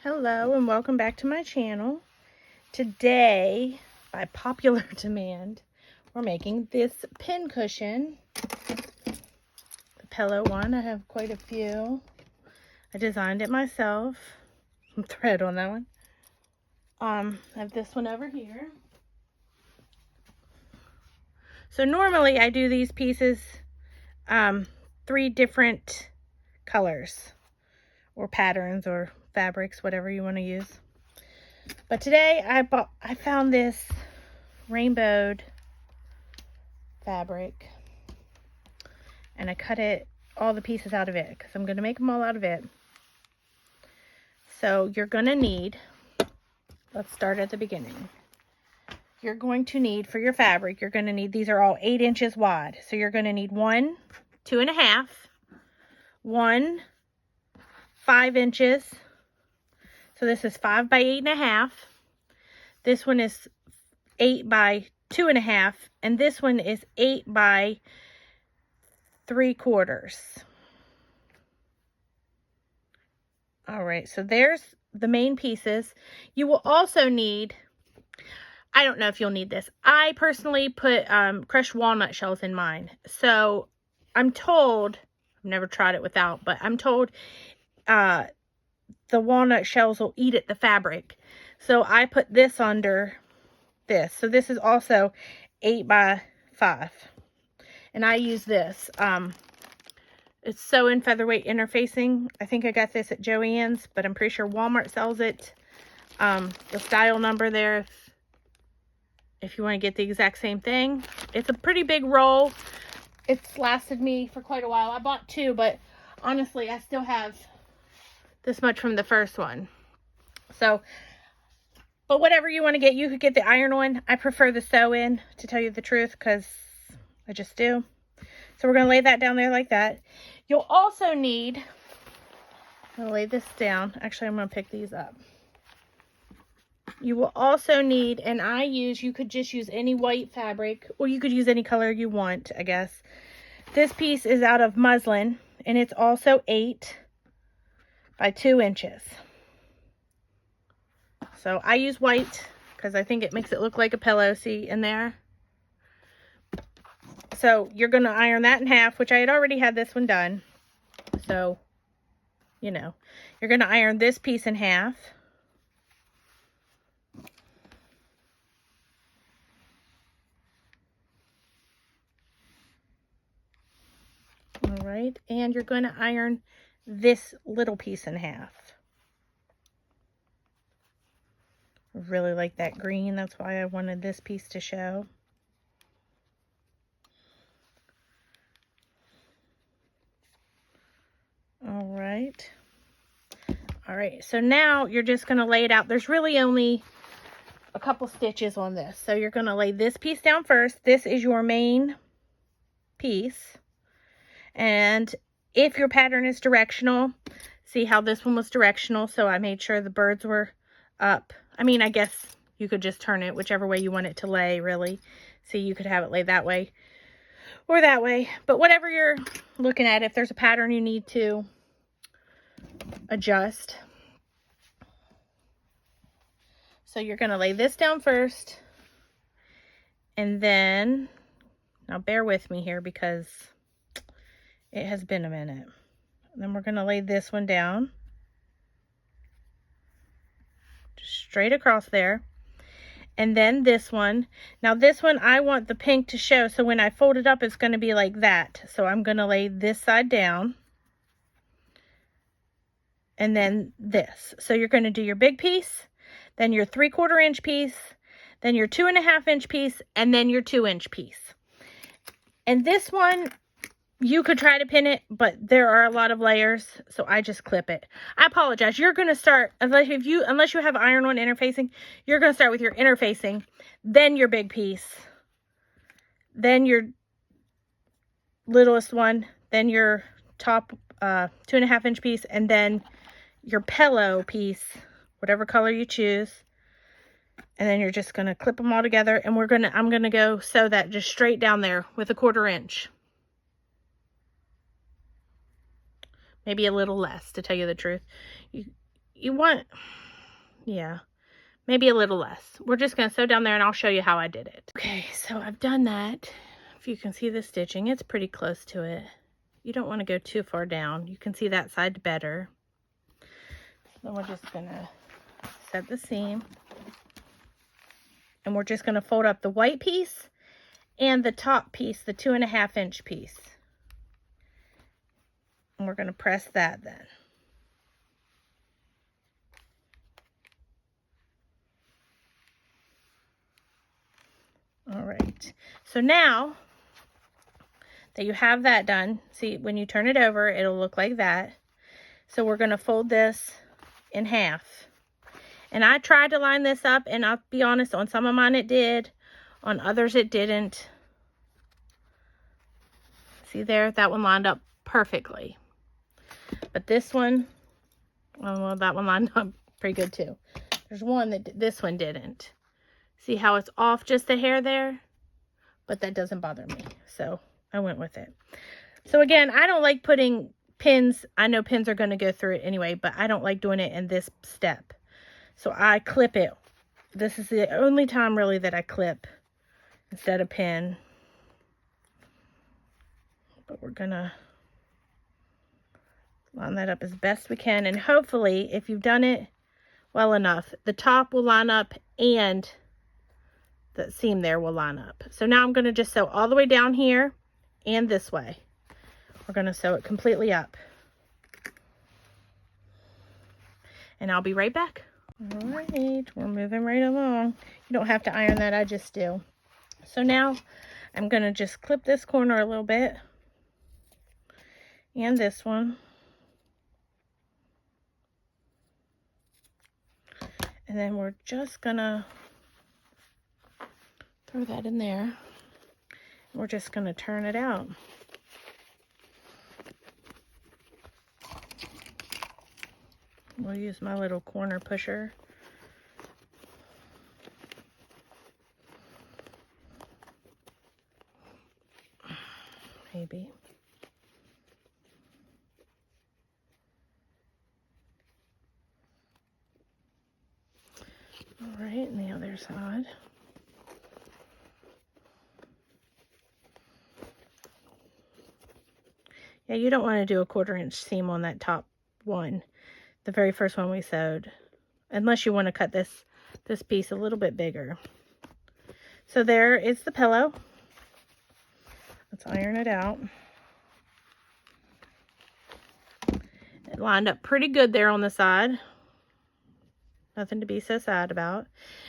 Hello and welcome back to my channel. Today, by popular demand, we're making this pin cushion. The pillow one. I have quite a few. I designed it myself. Some thread on that one. I have this one over here. So normally I do these pieces 3 different colors or patterns or fabrics, whatever you want to use. But today I found this rainbowed fabric and I cut all the pieces out of it because I'm going to make them all out of it. So you're going to need, let's start at the beginning. You're going to need, for your fabric, you're going to need, these are all 8 inches wide. So you're going to need 1 2.5, 1 5 inches. So this is 5 by 8.5. This one is 8 by 2.5, and this one is 8 by 3/4. All right, so there's the main pieces. You will also need, I don't know if you'll need this. I personally put crushed walnut shells in mine. So I'm told, I've never tried it without, but I'm told the walnut shells will eat at the fabric. So I put this under this. So this is also 8 by 5. And I use this. It's sew in featherweight interfacing. I think I got this at Joann's, but I'm pretty sure Walmart sells it. The style number there if you want to get the exact same thing. It's a pretty big roll. It's lasted me for quite a while. I bought 2, but honestly, I still have this much from the first one. So, but whatever you want to get, you could get the iron one. I prefer the sew in, to tell you the truth, because I just do. So we're going to lay that down there like that. You'll also need, I'm going to lay this down. Actually, I'm going to pick these up. You will also need, and you could just use any white fabric, or you could use any color you want, I guess. This piece is out of muslin, and it's also 8 by 2 inches. So I use white because I think it makes it look like a pillow. See in there? So you're going to iron that in half, which I had already had this one done. So, you know, you're going to iron this piece in half. All right. And you're going to iron this little piece in half. I really like that green. That's why I wanted this piece to show. All right, so now you're just going to lay it out. There's really only a couple stitches on this. So you're going to lay this piece down first. This is your main piece. And if your pattern is directional, see how this one was directional, so I made sure the birds were up. I mean, I guess you could just turn it whichever way you want it to lay, really. See, you could have it lay that way or that way. But whatever you're looking at, if there's a pattern you need to adjust. So you're going to lay this down first. And then, now bear with me here because it has been a minute. Then we're going to lay this one down. Just straight across there. And then this one. Now this one, I want the pink to show. So when I fold it up, it's going to be like that. So I'm going to lay this side down. And then this. So you're going to do your big piece, then your 3/4 inch piece, then your 2.5 inch piece, and then your 2 inch piece. And this one, you could try to pin it, but there are a lot of layers, so I just clip it. I apologize. You're going to start, unless you have iron-on interfacing, you're going to start with your interfacing, then your big piece, then your littlest one, then your top 2.5 inch piece, and then your pillow piece, whatever color you choose. And then you're just going to clip them all together, and I'm going to go sew that just straight down there with a 1/4 inch. Maybe a little less, to tell you the truth. you want, yeah, maybe a little less. We're just going to sew down there and I'll show you how I did it. Okay, so I've done that. If you can see the stitching, it's pretty close to it. You don't want to go too far down. You can see that side better. Then we're just going to set the seam. And we're just going to fold up the white piece and the top piece, the 2.5 inch piece. And we're going to press that then. All right, so now that you have that done, see, when you turn it over, it'll look like that. So we're going to fold this in half. And I tried to line this up, and I'll be honest, on some of mine it did, on others it didn't. See there, that one lined up perfectly. But this one, well, that one lined up pretty good too. There's one that this one didn't. See how it's off just a hair there? But that doesn't bother me, so I went with it. So again, I don't like putting pins. I know pins are going to go through it anyway, but I don't like doing it in this step. So I clip it. This is the only time really that I clip instead of pin. But we're going to line that up as best we can. And hopefully, if you've done it well enough, the top will line up and the seam there will line up. So now I'm going to just sew all the way down here and this way. We're going to sew it completely up. And I'll be right back. All right, we're moving right along. You don't have to iron that, I just do. So now I'm going to just clip this corner a little bit. And this one. And then we're just going to throw that in there. We're just going to turn it out. We'll use my little corner pusher. Maybe. All right, and the other side. Yeah, you don't want to do a 1/4 inch seam on that top one, the very first one we sewed, unless you want to cut this piece a little bit bigger. So there is the pillow. Let's iron it out. It lined up pretty good there on the side. Nothing to be so sad about.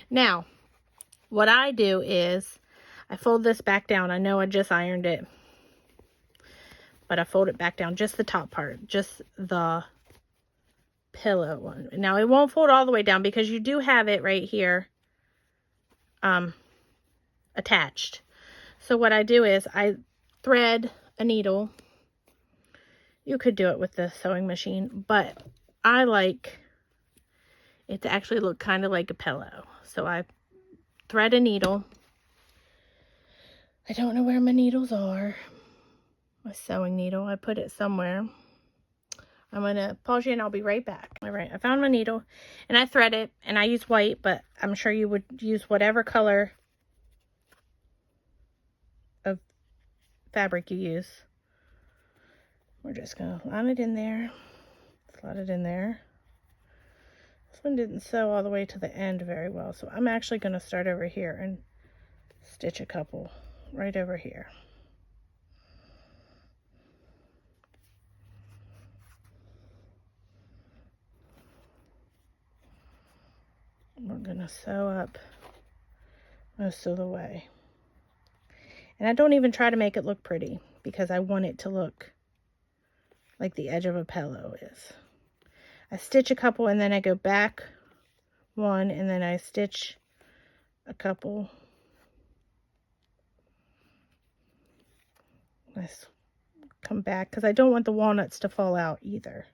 Now, what I do is I fold this back down. I know I just ironed it, but I fold it back down, just the top part, just the pillow one. Now, it won't fold all the way down because you do have it right here attached. So what I do is I thread a needle. You could do it with the sewing machine, but I like it to actually look kind of like a pillow. So I thread a needle. I don't know where my needles are. My sewing needle. I put it somewhere. I'm going to pause you and I'll be right back. All right, I found my needle and I thread it, and I use white, but I'm sure you would use whatever color of fabric you use. We're just going to line it in there, slide it in there. This one didn't sew all the way to the end very well, so I'm actually going to start over here and stitch a couple right over here. We're going to sew up most of the way. And I don't even try to make it look pretty because I want it to look like the edge of a pillow is. I stitch a couple and then I go back one and then I stitch a couple. Let's come back because I don't want the walnuts to fall out either.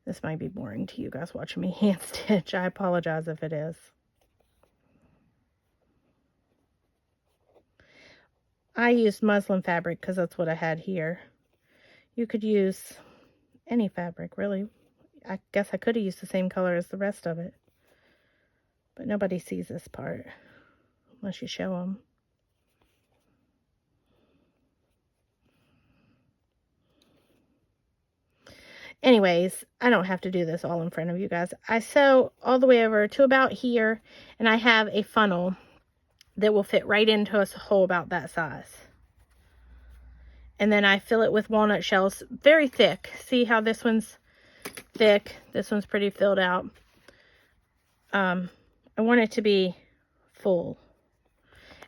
This might be boring to you guys watching me hand stitch. I apologize if it is. I used muslin fabric because that's what I had here. You could use any fabric, really. I guess I could have used the same color as the rest of it. But nobody sees this part unless you show them. Anyways, I don't have to do this all in front of you guys. I sew all the way over to about here, and I have a funnel that will fit right into a hole about that size. And then I fill it with walnut shells, very thick. See how this one's thick? This one's pretty filled out. I want it to be full.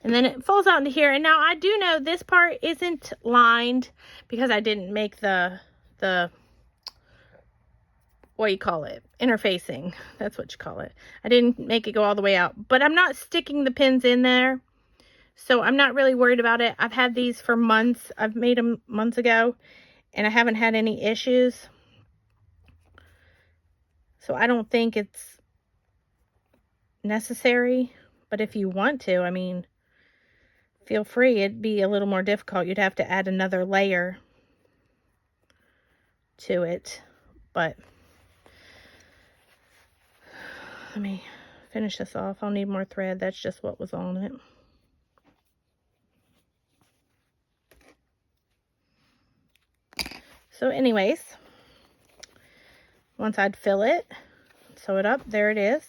And then it falls out into here. And now I do know this part isn't lined because I didn't make the what do you call it? Interfacing. That's what you call it. I didn't make it go all the way out. But I'm not sticking the pins in there. So I'm not really worried about it. I've had these for months. I've made them months ago. And I haven't had any issues. So I don't think it's necessary. But if you want to, I mean, feel free. It'd be a little more difficult. You'd have to add another layer to it. But let me finish this off. I'll need more thread. That's just what was on it. So anyways, once I'd fill it, sew it up, there it is.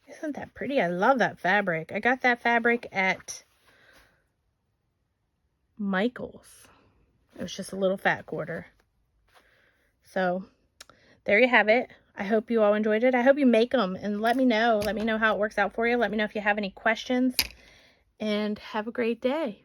Isn't that pretty? I love that fabric. I got that fabric at Michael's. It was just a little fat quarter. So there you have it. I hope you all enjoyed it. I hope you make them and let me know. Let me know how it works out for you. Let me know if you have any questions, and have a great day.